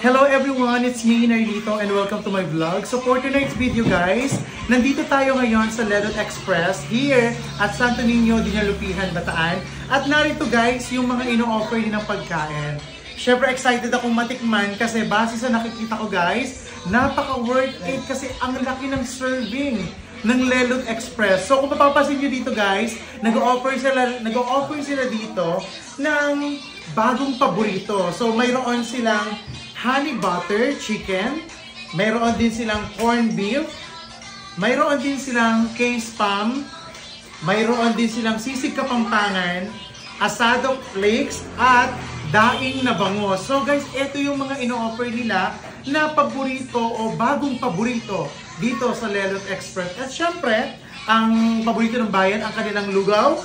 Hello everyone, it's me, Narlito, and welcome to my vlog. So for tonight's video guys, nandito tayo ngayon sa Ledot Express here at Santo Niño, Dinalupihan, Bataan. At narito guys, yung mga ino-offer din ng pagkain. Syempre excited akong matikman kasi base sa nakikita ko guys, napaka-worth it kasi ang laki ng serving ng Ledot Express. So kung mapapansin nyo dito guys, nag-offer sila dito ng bagong paborito. So mayroon silang honey butter chicken, mayroon din silang corned beef, mayroon din silang case spam, mayroon din silang sisig kapampangan, asado flakes, at daing na bango. So guys, ito yung mga ino-offer nila na paborito o bagong paborito dito sa Ledot Express. At syempre, ang paborito ng bayan, ang kanilang lugaw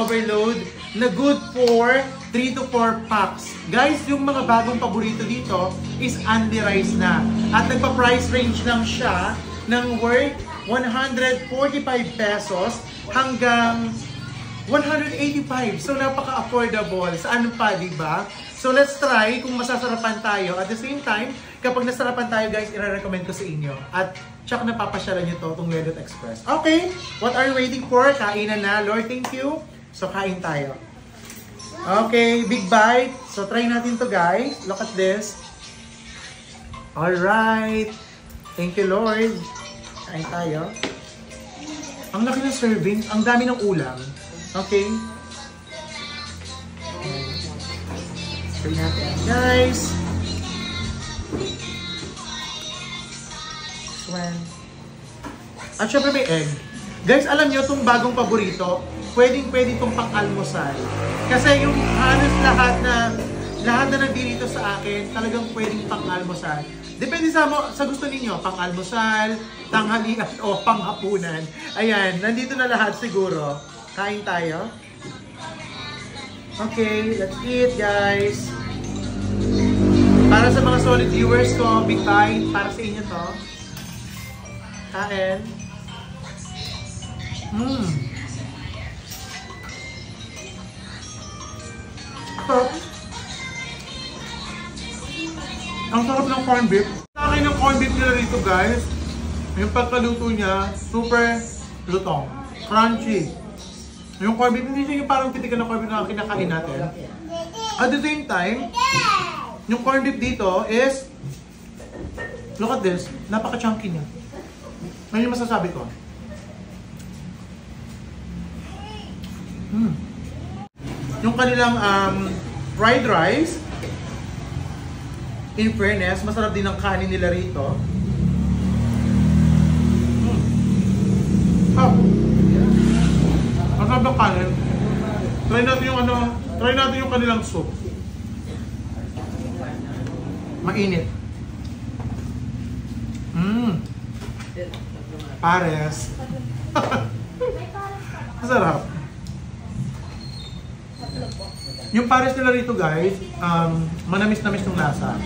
overload na good for 3 to 4 packs. Guys, yung mga bagong paborito dito is Andy Rice na. At nagpa-price range lang siya ng worth 145 pesos hanggang 185. So napaka-affordable. Saan pa, diba? So let's try kung masasarapan tayo. At the same time, kapag nasarapan tayo guys, i-recommend ko sa inyo. At tsaka napapasyalan nyo to, itong Ledot Express. Okay, what are you waiting for? Kainan na. Lord, thank you. So kain tayo. Okay, big bite. So try natin to guys. Look at this. Alright. Thank you Lord. Kain tayo. Ang laki ng serving. Ang dami ng ulam. Okay. Try natin guys. At syempre may egg. Guys, alam nyo itong bagong paborito, pwede itong pang-almusal. Kasi yung halos lahat na nandito sa akin, talagang pwedeng pang-almusal. Depende sa gusto ninyo, pang-almusal, tanghalian o pang-hapunan. Ayan, nandito na lahat siguro. Kain tayo. Okay, let's eat guys. Para sa mga solid viewers ko, big bite, para sa inyo to. Kain. Ang sarap ng corned beef. Sa akin ng corned beef nila dito guys, yung pagkaluto niya, super lutong. Crunchy. Yung corned beef, hindi siya yung parang titigan na corned beef na kinakain natin. At the same time, yung corned beef dito is, look at this, napaka-chunky niya. Ano yung masasabi ko? Yung kanilang fried rice, in fairness, masarap din ang kanin nila rito. Masarap ang kanin. Try natin yung kanilang soup. Mainit. Pares. Masarap. Yung pares nila rito guys, manamis-namis yung lasa.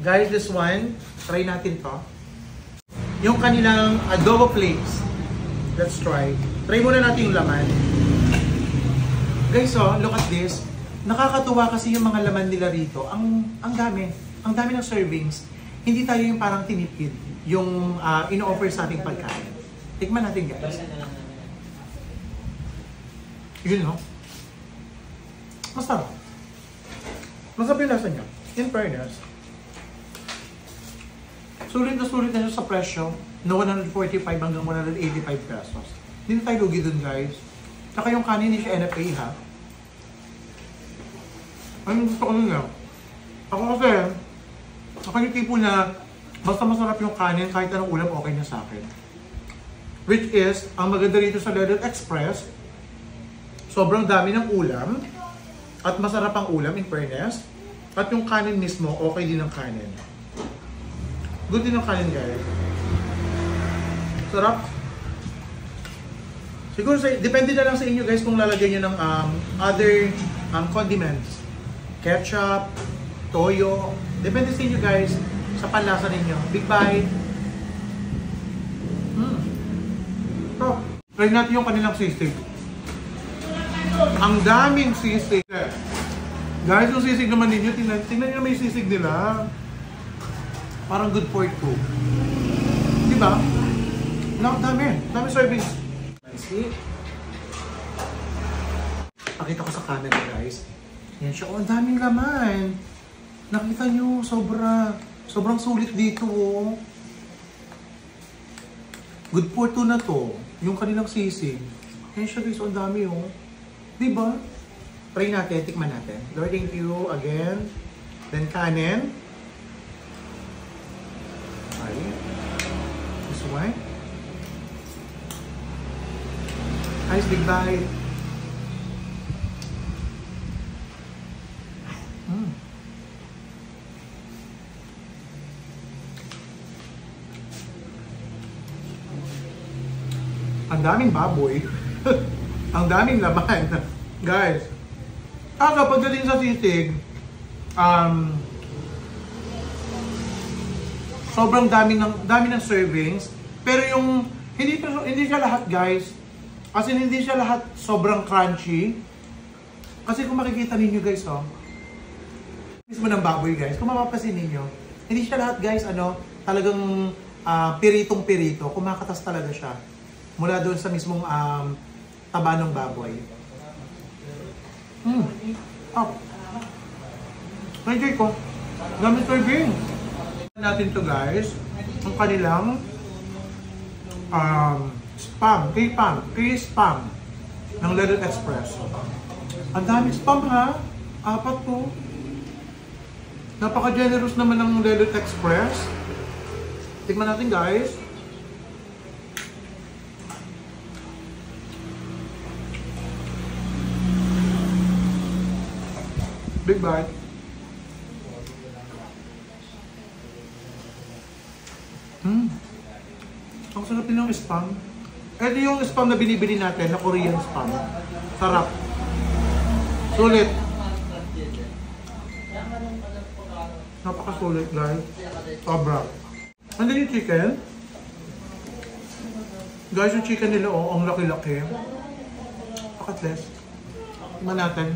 Guys, this one, try natin to. Yung kanilang adobo flakes. Let's try. Try muna natin yung laman. Guys, oh, look at this. Nakakatuwa kasi yung mga laman nila rito. Ang dami ng servings. Hindi tayo yung parang tinipid, yung ino-offer sa ating pagkain. Tikman natin guys. Yun no? Masarap. Masarap yung lasa niya. In fairness. Sulit na siya sa presyo na 145 hanggang 185 pesos. Hindi tayo lugi dun guys. Saka yung kanin hindi siya NFA ha. Anong gusto ko niya? Ako yung tipo na basta masarap yung kanin kahit anong ulam okay na sa akin. Which is, ang maganda rito sa Ledot Express, sobrang dami ng ulam at masarap ang ulam in fairness. At yung kanin mismo, okay din ang kanin. Good din ang kanin guys. Sarap. Siguro, depende na lang sa inyo guys kung lalagyan nyo ng other condiments. Ketchup, toyo. Depende sa inyo guys sa panlasa ninyo. Big bite. So, try natin yung kanilang sisig. Ang daming sisig. Guys, yung sisig naman ninyo, tingnan nyo may sisig nila. Parang good for two. Di ba? Dami service. See? Pakita ko sa camera guys. Yan siya. Oh, ang daming laman. Nakita nyo, sobrang sulit dito oh. Good for two na to. Yung kanilang sisig. Yan siya guys, ang dami oh. Diba? Try natin, tikman natin. Lord, thank you again. Then kanin. Okay. This one. Nice big bite. Ang daming baboy. Ang daming laman. Guys, pagdating sa sisig, sobrang dami ng servings. Pero yung, hindi siya lahat guys. Kasi hindi siya lahat sobrang crunchy. Kasi kung makikita ninyo guys, oh. Mismo ng baboy guys, kung mapapasin ninyo, hindi siya lahat guys, talagang piritong-pirito. Kumakatas talaga siya. Mula doon sa mismong taba ng baboy. Enjoy ko. Gamit serving. Natin to guys. Ang kanilang spam. K-spam. Ng Lelot Express. Ang daming spam ha. 4 to. Napaka-generous naman ng Lelot Express. Tignan natin guys. Big bite. Ang sarap din ng spam. Ito yung spam na binibili natin, na Korean spam. Sarap. Sulit. Napakasulit guys. Sobra. Andun yung chicken. Guys, yung chicken nila ang laki-laki. Pakatless. Tignan natin.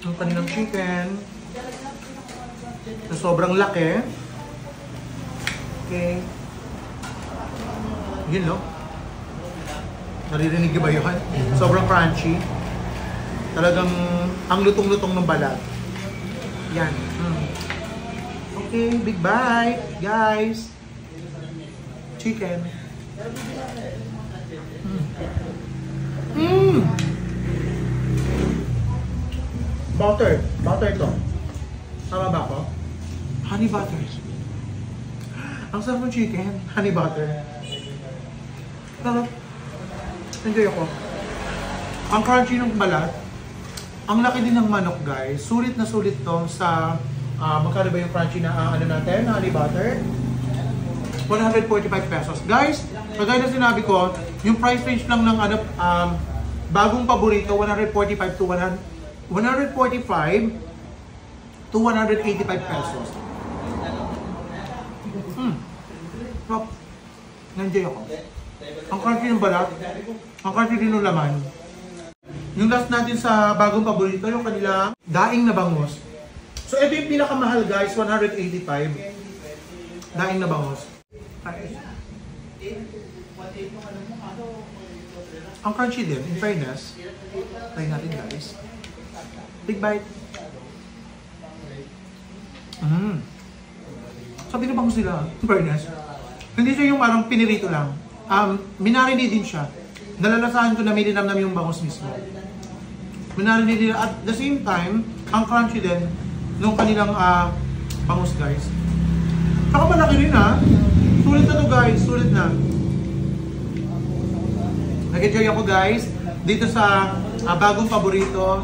Ang kanilang chicken na sobrang laki. Okay. Yun no? Naririnig ba yun? Sobrang crunchy. Talagang ang lutong-lutong ng balat. Yan. Okay, big bite guys. Chicken. Butter ito. Tama ba ako? Honey butter. Ang sarap ng chicken, honey butter. Sarap. Enjoy ako. Ang crunchy ng balat. Ang laki din ng manok guys. Sulit na sulit to sa magkano ba yung crunchy na natin, honey butter? 145 pesos. Guys, kagaya na sinabi ko, yung price range lang ng bagong paborito, 145 to 185 pesos. Nandiyan ako. Ang crunchy ng balat, ang crunchy din ng laman. Yung last natin sa bagong paborito, yung kanilang daing na bangus. So ito yung pinakamahal guys, 185. Daing na bangus. Ang crunchy din, in fairness. Try natin guys. Big bite. Sabi na bangus nila, in fairness. Hindi siya yung parang pinirito lang. Minarinate din siya. Nalalasahan ko na may dinamnam yung bangus mismo. Minarinate din. At the same time, ang crunchy din nung kanilang bangus guys. Saka malaki rin ha. Sulit na to guys, sulit na. Nag-enjoy ako guys dito sa bagong paborito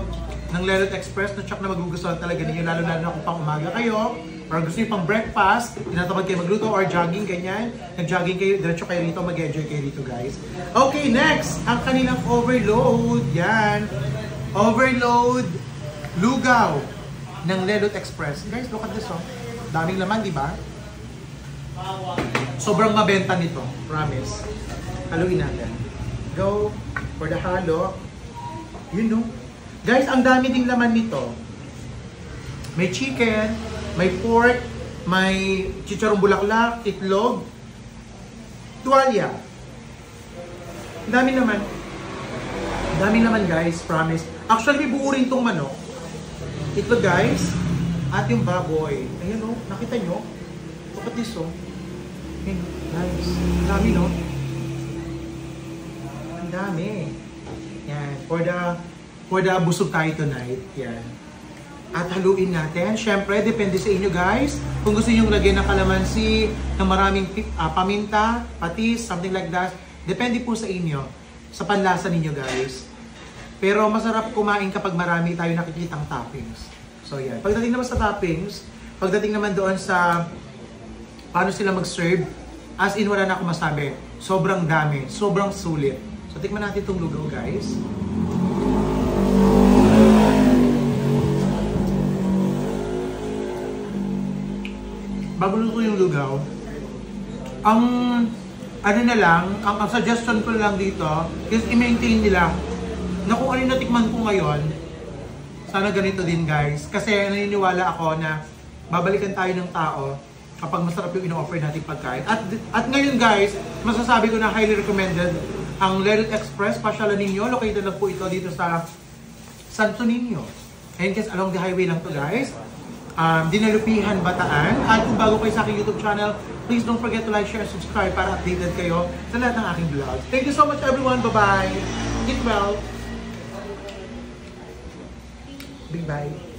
ng Lelot Express na tsak na magugustuhan talaga ninyo, lalo na kung pang umaga kayo or gusto nyo pang breakfast, tinatamad kayo magluto or jogging, ganyan. Nag-jogging kayo, diretso kayo rito, mag-enjoy kayo rito guys. Okay, next, ang kanilang overload. Yan. Overload lugaw ng Lelot Express. Guys, look at this oh. Daming laman, di ba? Sobrang mabenta nito, promise. Haluin natin. Go for the halo. You know, Guys, ang dami ding laman nito. May chicken, may pork, may chicharong bulaklak, itlog, tuwalya. Dami naman. Dami naman guys, promise. Actually, may buo rin tong manok. Itlog guys. At yung baboy. Ayan o, nakita nyo? Look at this o. Okay, guys. Ang dami no? Ang dami. Yan. For the busog tayo tonight. Yan. At haluin natin. Siyempre, depende sa inyo guys. Kung gusto nyo lagyan ng kalamansi, ng maraming paminta, patis, something like that. Depende po sa inyo. Sa panlasa ninyo guys. Pero masarap kumain kapag marami tayo nakikitang toppings. So yan. Pagdating naman sa toppings, pagdating naman doon sa paano sila mag-serve, as in wala na akong masabi. Sobrang dami. Sobrang sulit. So tikman natin itong lugaw guys. Bago luto yung lugaw, ang suggestion ko lang dito is i-maintain nila na kung ano yung natikman ko ngayon, sana ganito din guys. Kasi naniniwala ako na babalikan tayo ng tao kapag masarap yung ino-offer natin pagkain. At ngayon guys, masasabi ko na highly recommended ang Lerut Express. Pasyalan ninyo, located lang po ito dito sa Santo Niño. And guys, along the highway lang to guys. Dinalupihan, Bataan. At kung bago kayo sa aking YouTube channel, please don't forget to like, share, and subscribe para updated kayo sa lahat ng aking vlogs. Thank you so much everyone. Bye-bye. Eat well. Bye-bye.